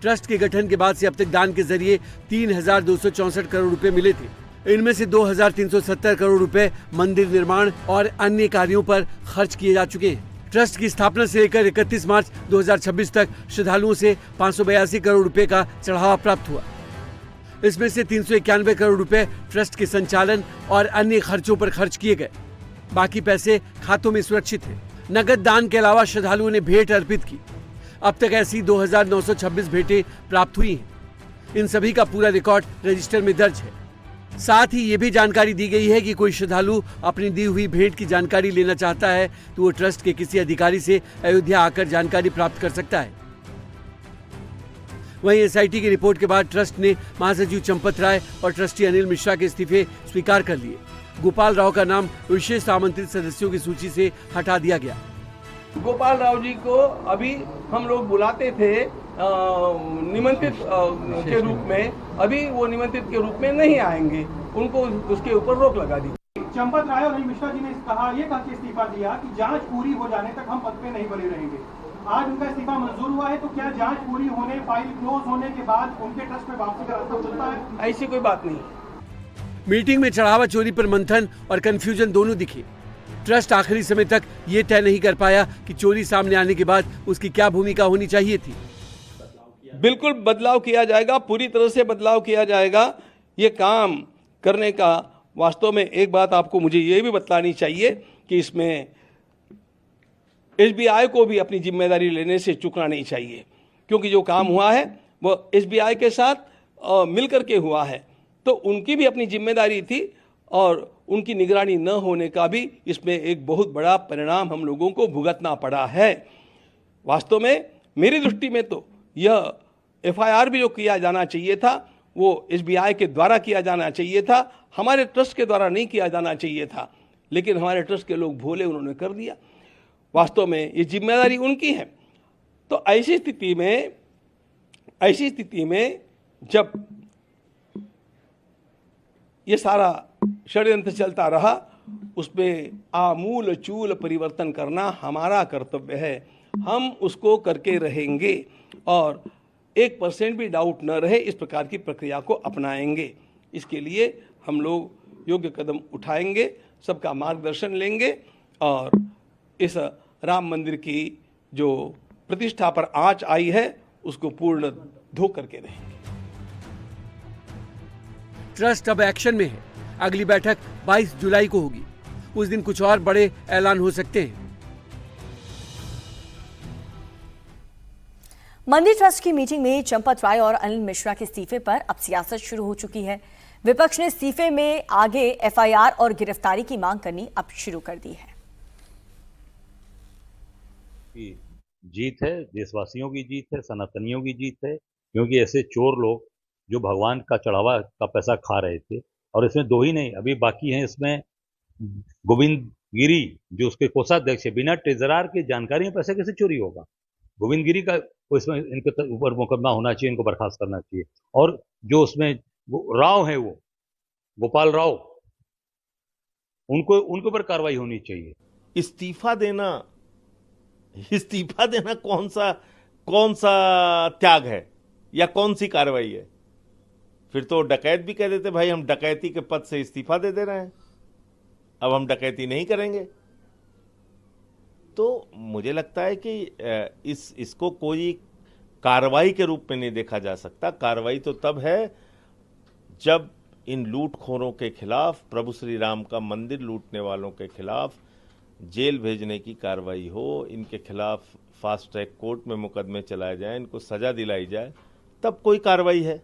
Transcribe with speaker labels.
Speaker 1: Trust के गठन के बाद से अब तक दान के जरिए 3,264 करोड़ रुपए मिले थे। इनमें से 2,370 करोड़ रुपए मंदिर निर्माण और अन्य कार्यों पर खर्च किए जा चुके हैं। ट्रस्ट की स्थापना से लेकर 31 मार्च 2026 तक श्रद्धालुओं से 582 करोड़ रुपए का चढ़ावा प्राप्त हुआ। इसमें से 391 करोड़ रुपए ट्रस्ट के संचालन और अन्य खर्चों पर खर्च किए गए। बाकी पैसे खातों में सुरक्षित है। नगद दान के अलावा श्रद्धालुओं ने भेंट अर्पित की। अब तक ऐसी 2,926 भेंटें प्राप्त हुई हैं। इन सभी का पूरा रिकॉर्ड रजिस्टर में दर्ज है। साथ ही ये भी जानकारी दी गई है कि कोई श्रद्धालु अपनी दी हुई भेंट की जानकारी लेना चाहता है तो वो ट्रस्ट के किसी अधिकारी से अयोध्या आकर जानकारी प्राप्त कर सकता है। वहीं एसआईटी की रिपोर्ट के बाद ट्रस्ट ने महासचिव चंपत राय और ट्रस्टी अनिल मिश्रा के इस्तीफे स्वीकार कर लिए। गोपाल राव का नाम विशेष आमंत्रित सदस्यों की सूची से हटा दिया गया।
Speaker 2: गोपाल राव जी को अभी हम लोग बुलाते थे निमंत्रित के रूप में, अभी वो निमंत्रित के रूप में नहीं आएंगे, उनको उसके ऊपर रोक लगा दी।
Speaker 3: चंपत राय और अनिल मिश्रा जी ने कहा, ये कह के इस्तीफा दिया कि जांच पूरी हो जाने तक हम पद पे नहीं बने रहेंगे। आज उनका इस्तीफा मंजूर हुआ है, तो क्या जांच पूरी होने, फाइल क्लोज होने के बाद उनके ट्रस्ट में वापसी का रास्ता खुलता है?
Speaker 2: ऐसी कोई बात नहीं।
Speaker 1: मीटिंग में चढ़ावा चोरी पर मंथन और कंफ्यूजन दोनों दिखे। ट्रस्ट आखिरी समय तक ये तय नहीं कर पाया कि चोरी सामने आने के बाद उसकी क्या भूमिका होनी चाहिए थी।
Speaker 2: बिल्कुल बदलाव किया जाएगा, पूरी तरह से बदलाव किया जाएगा। ये काम करने का वास्तव में एक बात आपको मुझे ये भी बतानी चाहिए कि इसमें एसबीआई को भी अपनी जिम्मेदारी लेने से चूकना नहीं चाहिए, क्योंकि जो काम हुआ है वो एसबीआई के साथ मिलकर के हुआ है, तो उनकी भी अपनी जिम्मेदारी थी और उनकी निगरानी न होने का भी इसमें एक बहुत बड़ा परिणाम हम लोगों को भुगतना पड़ा है। वास्तव में मेरी दृष्टि में तो यह एफआईआर भी जो किया जाना चाहिए था वो एसबीआई के द्वारा किया जाना चाहिए था, हमारे ट्रस्ट के द्वारा नहीं किया जाना चाहिए था, लेकिन हमारे ट्रस्ट के लोग भोले, उन्होंने कर दिया। वास्तव में ये जिम्मेदारी उनकी है। तो ऐसी स्थिति में जब ये सारा षड्यंत्र चलता रहा, उसमें आमूल चूल परिवर्तन करना हमारा कर्तव्य है। हम उसको करके रहेंगे और 1% भी डाउट न रहे इस प्रकार की प्रक्रिया को अपनाएंगे। इसके लिए हम लोग योग्य कदम उठाएंगे, सबका मार्गदर्शन लेंगे और इस राम मंदिर की जो प्रतिष्ठा पर आंच आई है उसको पूर्ण धो करके रहेंगे।
Speaker 1: ट्रस्ट अब एक्शन में है। अगली बैठक 22 जुलाई को होगी। उस दिन कुछ और बड़े ऐलान हो सकते हैं।
Speaker 4: मंदिर ट्रस्ट की मीटिंग में चंपत राय और अनिल मिश्रा के इस्तीफे पर अब सियासत शुरू हो चुकी है। विपक्ष ने इस्तीफे में आगे एफआईआर और गिरफ्तारी की मांग करनी अब शुरू कर दी है।
Speaker 5: जीत है, देशवासियों की जीत है, सनातनियों की जीत है, क्योंकि ऐसे चोर लोग जो भगवान का चढ़ावा का पैसा खा रहे थे, और इसमें दो ही नहीं, अभी बाकी हैं इसमें गोविंद गिरी जो उसके कोषाध्यक्ष है, बिना ट्रेजरार की जानकारी में पैसा कैसे चोरी होगा? गोविंद गिरी का इसमें इनके ऊपर मुकदमा होना चाहिए, इनको बर्खास्त करना चाहिए। और जो उसमें राव है, वो गोपाल राव, उनके ऊपर कार्रवाई होनी चाहिए।
Speaker 6: इस्तीफा देना कौन सा त्याग है या कौन सी कार्रवाई है? फिर तो डकैत भी कह देते भाई हम डकैती के पद से इस्तीफा दे रहे हैं, अब हम डकैती नहीं करेंगे। तो मुझे लगता है कि इसको कोई कार्रवाई के रूप में नहीं देखा जा सकता। कार्रवाई तो तब है जब इन लूटखोरों के खिलाफ, प्रभु श्री राम का मंदिर लूटने वालों के खिलाफ जेल भेजने की कार्रवाई हो, इनके खिलाफ फास्ट ट्रैक कोर्ट में मुकदमे चलाए जाएं, इनको सजा दिलाई जाए, तब कोई कार्रवाई है।